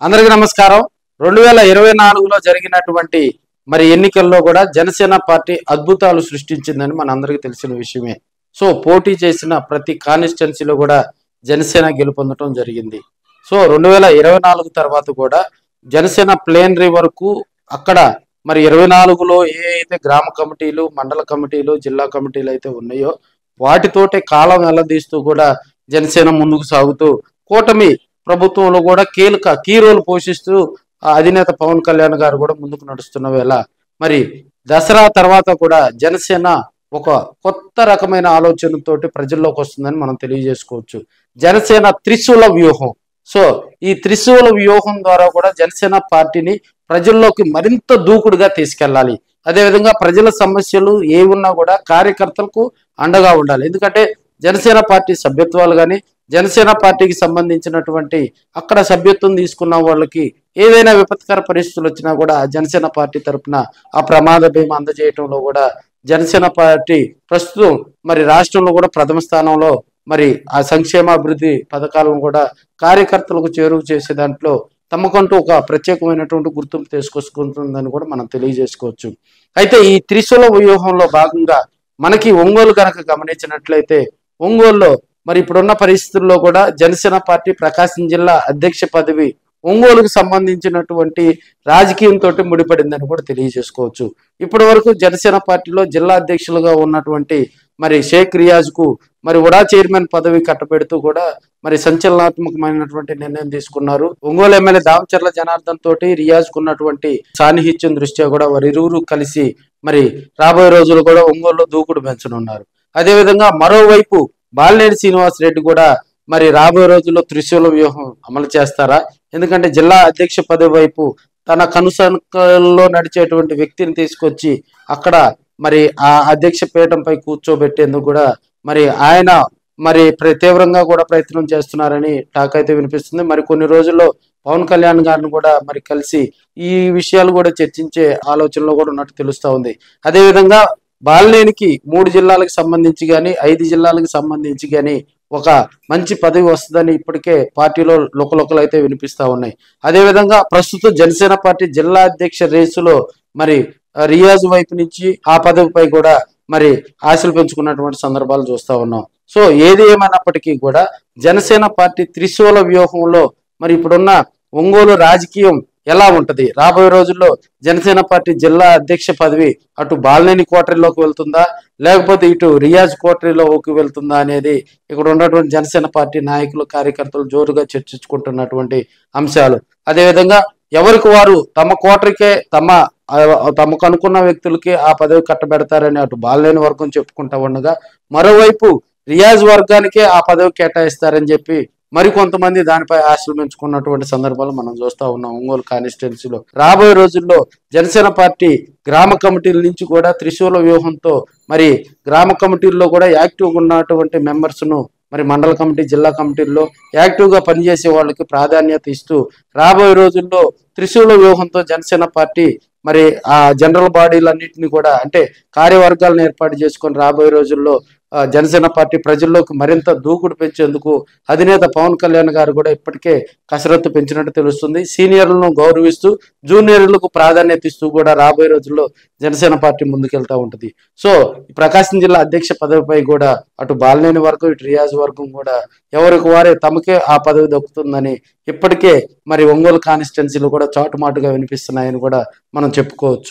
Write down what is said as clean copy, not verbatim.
అందరికీ నమస్కారం. 2024లో జరిగినటువంటి ఎన్నికల్లో కూడా జనసేన పార్టీ అద్భుతాలు సృష్టించిందని మనందరికీ తెలిసిన విషయమే. సో పోటీ చేసిన ప్రతి కాన్స్టిట్యున్సీలో కూడా జనసేన గెలుపొందడం జరిగింది. సో 2024 తర్వాత కూడా జనసేన ప్లేనరీ వరకు అక్కడ 24లో ఏ అయితే గ్రామ కమిటీలు, మండల కమిటీలు, జిల్లా కమిటీలు అయితే ఉన్నాయో వాటితోటే కాలం వెల్లదీస్తూ కూడా జనసేన ముందుకు సాగుతూ కూటమి ప్రభుత్వంలో కూడా కీ రోల్ పోషిస్తూ అధినేత పవన్ కళ్యాణ్ గారు కూడా ముందుకు నడుస్తున్న వేళ దసరా తర్వాత కూడా జనసేన ఒక కొత్త రకమైన ఆలోచనతోటి ప్రజల్లోకి వస్తుందని మనం తెలియజేసుకోవచ్చు. జనసేన త్రిశూల వ్యూహం. సో ఈ త్రిశూల వ్యూహం ద్వారా కూడా జనసేన పార్టీని ప్రజల్లోకి మరింత దూకుడుగా తీసుకెళ్లాలి. అదేవిధంగా ప్రజల సమస్యలు ఏ ఉన్నా కూడా కార్యకర్తలకు అండగా ఉండాలి. ఎందుకంటే జనసేన పార్టీ సభ్యత్వాలు కానీ జనసేన పార్టీకి సంబంధించినటువంటి అక్కడ సభ్యత్వం తీసుకున్న వాళ్ళకి ఏదైనా విపత్కర పరిస్థితులు వచ్చినా కూడా జనసేన పార్టీ తరఫున ఆ ప్రమాద భీమా అందజేయటంలో కూడా జనసేన పార్టీ ప్రస్తుతం రాష్ట్రంలో కూడా ప్రథమ స్థానంలో ఆ సంక్షేమాభివృద్ధి పథకాలను కూడా కార్యకర్తలకు చేరువ చేసే దాంట్లో తమకంటూ ఒక ప్రత్యేకమైనటువంటి గుర్తింపు తీసుకొచ్చుకుంటుందని కూడా మనం తెలియజేసుకోవచ్చు. అయితే ఈ త్రిశూల వ్యూహంలో భాగంగా మనకి ఒంగోలు కనుక గమనించినట్లయితే ఒంగోలులో ఇప్పుడున్న పరిస్థితుల్లో కూడా జనసేన పార్టీ ప్రకాశం జిల్లా అధ్యక్ష పదవి ఒంగోలుకు సంబంధించినటువంటి రాజకీయంతో ముడిపడిందని కూడా తెలియజేసుకోవచ్చు. ఇప్పటి వరకు జనసేన పార్టీలో జిల్లా అధ్యక్షులుగా ఉన్నటువంటి షేక్ రియాజ్ కు ఉడా చైర్మన్ పదవి కట్టబెడుతూ కూడా సంచలనాత్మకమైనటువంటి నిర్ణయం తీసుకున్నారు. ఒంగోలు ఎమ్మెల్యే దామచర్ల జనార్దన్ తోటి రియాజ్ కున్నటువంటి సాన్నిహిత్యం దృష్ట్యా కూడా వారిరువురు కలిసి రాబోయే రోజులు కూడా ఒంగోలులో దూకుడు పెంచనున్నారు. అదేవిధంగా మరోవైపు బాలినేని శ్రీనివాస్ రెడ్డి కూడా రాబోయే రోజుల్లో త్రిశూల వ్యూహం అమలు చేస్తారా? ఎందుకంటే జిల్లా అధ్యక్ష పదవి వైపు తన కనుసంకల్లో నడిచేటువంటి వ్యక్తిని తీసుకొచ్చి అక్కడ ఆ అధ్యక్ష పీఠంపై కూర్చోబెట్టేందుకు కూడా ఆయన తీవ్రంగా కూడా ప్రయత్నం చేస్తున్నారని టాక్ అయితే వినిపిస్తుంది. కొన్ని రోజుల్లో పవన్ కళ్యాణ్ గారిని కూడా కలిసి ఈ విషయాలు కూడా చర్చించే ఆలోచనలో కూడా ఉన్నట్టు తెలుస్తా ఉంది. అదేవిధంగా బాలినేనికి 3 జిల్లాలకు సంబంధించి కానీ 5 జిల్లాలకు సంబంధించి కానీ ఒక మంచి పదవి వస్తుందని ఇప్పటికే పార్టీలో లుకలుకలు అయితే వినిపిస్తా ఉన్నాయి. అదేవిధంగా ప్రస్తుతం జనసేన పార్టీ జిల్లా అధ్యక్ష రేసులో రియాజ్ వైపు నుంచి ఆ పదవిపై కూడా ఆశలు పెంచుకున్నటువంటి సందర్భాలు చూస్తా ఉన్నాం. సో ఏది ఏమైనప్పటికీ కూడా జనసేన పార్టీ త్రిశూల వ్యూహంలో ఇప్పుడున్న ఒంగోలు రాజకీయం ఎలా ఉంటది, రాబోయే రోజుల్లో జనసేన పార్టీ జిల్లా అధ్యక్ష పదవి అటు బాలినేని కోటరీలోకి వెళ్తుందా లేకపోతే ఇటు రియాజ్ కోటరీలోకి వెళ్తుందా అనేది ఇక్కడ ఉన్నటువంటి జనసేన పార్టీ నాయకులు కార్యకర్తలు జోరుగా చర్చించుకుంటున్నటువంటి అంశాలు. అదేవిధంగా ఎవరికి వారు తమ కోటరీకే తమకు అనుకున్న వ్యక్తులకి ఆ పదవి కట్టబెడతారని అటు బాలినేని వర్గం చెప్పుకుంటా ఉండగా మరోవైపు రియాజ్ వర్గానికే ఆ పదవి కేటాయిస్తారని చెప్పి కొంతమంది దానిపై ఆశలు పెంచుకున్నటువంటి సందర్భాలు మనం చూస్తా ఉన్నాం. ఒంగోలు కాన్స్టిట్యున్సీలో రాబోయే రోజుల్లో జనసేన పార్టీ గ్రామ కమిటీల నుంచి కూడా త్రిశూల వ్యూహంతో గ్రామ కమిటీల్లో కూడా యాక్టివ్గా ఉన్నటువంటి మెంబర్స్ ను మండల కమిటీ, జిల్లా కమిటీల్లో యాక్టివ్ గా పనిచేసే వాళ్ళకి ప్రాధాన్యత ఇస్తూ రాబోయే రోజుల్లో త్రిశూల వ్యూహంతో జనసేన పార్టీ ఆ జనరల్ బాడీలన్నింటినీ కూడా అంటే కార్యవర్గాలను ఏర్పాటు చేసుకొని రాబోయే రోజుల్లో జనసేన పార్టీ ప్రజల్లోకి మరింత దూకుడు పెంచేందుకు అధినేత పవన్ కళ్యాణ్ గారు కూడా ఇప్పటికే కసరత్తు పెంచినట్టు తెలుస్తుంది. సీనియర్లను గౌరవిస్తూ జూనియర్లకు ప్రాధాన్యత ఇస్తూ కూడా రాబోయే రోజుల్లో జనసేన పార్టీ ముందుకెళ్తా ఉంటుంది. సో ప్రకాశం జిల్లా అధ్యక్ష పదవిపై కూడా అటు బాలినేని వర్గం ఇటు రియాజ్ వర్గం కూడా ఎవరికి వారే తమకే ఆ పదవి దక్కుతుందని ఇప్పటికే ఒంగోలు కాన్స్టిట్యున్సీలు కూడా చాటుమాటుగా వినిపిస్తున్నాయని కూడా మనం చెప్పుకోవచ్చు.